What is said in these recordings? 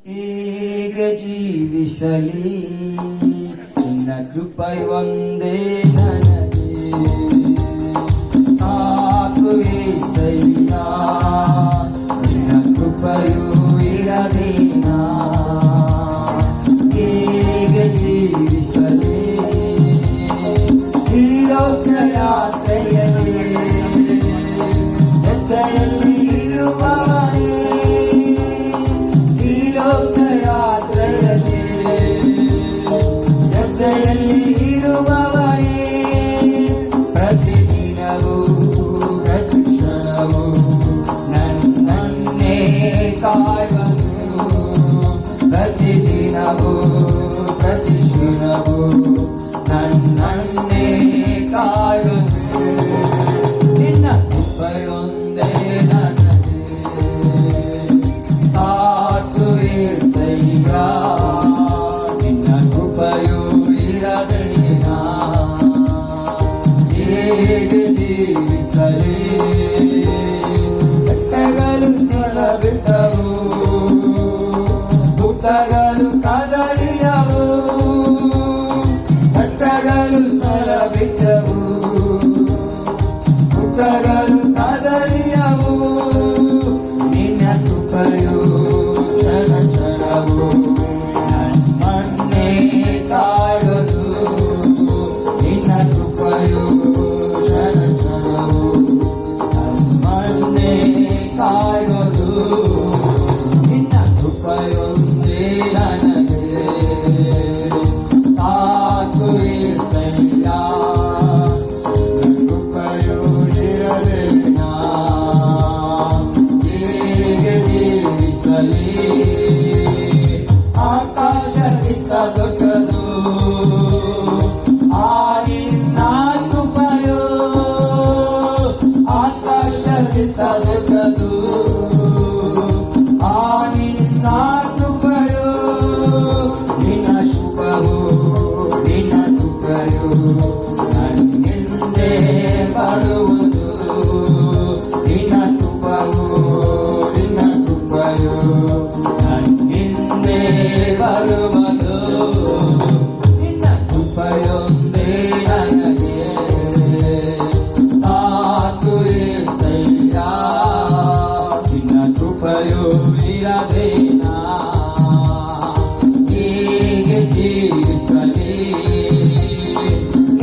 ಹೀಗೆ ಜೀವಿಸಲಿ ನಿನ್ನ ಕೃಪೆಯೊಂದೇ ನನಗೆ ಸಾಕು ಏಸಯ್ಯ, ನಿನ್ನ ಕೃಪೆಯು ಇರದೇನಾ. ಹೀಗೆ ಜೀವಿಸಲಿ ಈ ಲೋಕ ಯಾತ್ರೆಯಲ್ಲಿ ಜೊತೆಯಲ್ಲಿ ಇರುವವನೇ, ಈ ಲೋಕ ಯಾತ್ರೆಯಲ್ಲಿ ಜೊತೆಯಲ್ಲಿ ಇರುವವನೇ. ಪ್ರತಿದಿನವೂ ಪ್ರತಿ ಕ್ಷಣವೂ ನನ್ನನ್ನೇ ಕಾಯುವನು, ಪ್ರತಿದಿನವೂ ಪ್ರತಿ ಕ್ಷಣವೂ ನನ್ನನ್ನೇ ಕಾಯುವನು. ನಿನ್ನ ಕೃಪೆಯೊಂದೇ ನನಗೆ ಸಾಕು ಏಸಯ್ಯ, ನಿನ್ನ ಕೃಪೆಯು ಇರದೇನಾ. ಹೇಗೆ ಜೀವಿಸಲಿ ಬೆಟ್ಟಗಳು ಸೆಳಬಿಟ್ಟವು, ಭೂತಗಳು ಕದಲಿಯವು, ಬೆಟ್ಟಗಳು ಸೆಳಬಿಟ್ಟವು, ಭೂತಗಳು ಕದಲಿಯವು. ನಿನ್ನ ಕೃಪೆಯು ಕ್ಷಣ ಕ್ಷಣವು ನನ್ನನ್ನೇ ಕಾಯುವುದು, ನಿನ್ನ ಕೃಪೆಯು ಕ್ಷಣ ಕ್ಷಣವು ನನ್ನನ್ನೇ ಕಾಯುವುದು. ನಿನ್ನ ಕೃಪೆಯೊಂದೇ ನನಗೆ ಸಾಕು ಏಸಯ್ಯ, ನಿನ್ನ ಕೃಪೆಯು ಇರದೇನಾ. ಹೀಗೆ ಜೀವಿಸಲಿ ಆಕಾಶಕ್ಕಿಂತ ದೊಡ್ಡದು ಆ ನಿನ್ನ ಕೃಪೆಯು, ಆಕಾಶಕ್ಕಿಂತ ದೊಡ್ಡದು ಆ ನಿನ್ನ ಕೃಪೆಯು. ನಿನ್ನ ಶುಭವು ನಿನ್ನ ಕೃಪೆಯು ನನ್ನಿಂದೆ ಬರುವುದು, ನಿನ್ನ ಕೃಪವು ನಿನ್ನ ಕೃಪೆಯು ನನ್ನಿಂದೆ ಬರುವುದು. ನಿನ್ನ ಕೃಪೆಯೊಂದೇ ನನಗೆ ಸಾಕು ಏಸಯ್ಯ, ನಿನ್ನ ಕೃಪೆಯು ಇರದೇನಾ. ಹೀಗೆ ಜೀವಿಸಲಿ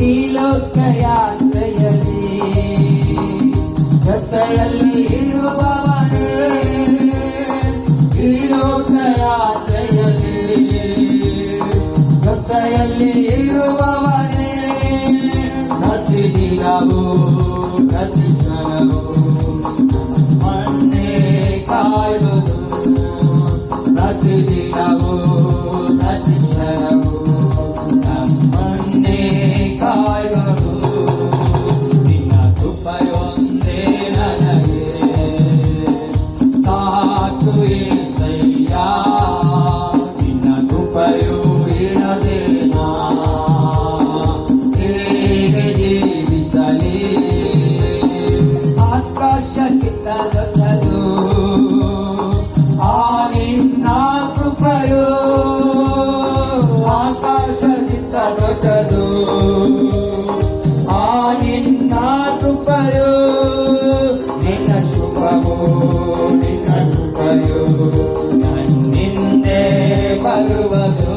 ಈ ಲೋಕ ಯಾತ್ರೆಯಲ್ಲಿ ಜೊತೆಯಲ್ಲಿ ಇರುವವನೇ, ಈ ಲೋಕ ಯಾತ್ರೆಯಲ್ಲಿ ಜೊತೆಯಲ್ಲಿ ಇರುವವನೇ. ಪ್ರತಿದಿನವೂ ಪ್ರತಿ ಕ್ಷಣವೂ ನನ್ನನ್ನೇ ಕಾಯುವುದು, ಪ್ರತಿದಿನವೂ ಪ್ರತಿ ಕ್ಷಣವೂ ನನ್ನನ್ನೇ ಕಾಯುವುದು. ನಿನ್ನ ಕೃಪೆಯೊಂದೇ ನನಗೆ ಸಾಕು ಏಸಯ್ಯ, ನಿನ್ನ ಕೃಪೆಯು ಇರದೇನಾ. ಹೇಗೆ ಜೀವಿಸಲಿ ಆಕಾಶಕ್ಕಿಂತ ದೊಡ್ಡದು ಆ ನಿನ್ನ ಕೃಪೆಯು, ಆಕಾಶಕ್ಕಿಂತ ದೊಡ್ಡದು ಆ ನಿನ್ನ ಕೃಪೆಯು. ನಿನ್ನ ಶುಭವು ನಿನ್ನ ಕೃಪೆಯು ನನ್ನಿಂದೆ ಬರುವುದು,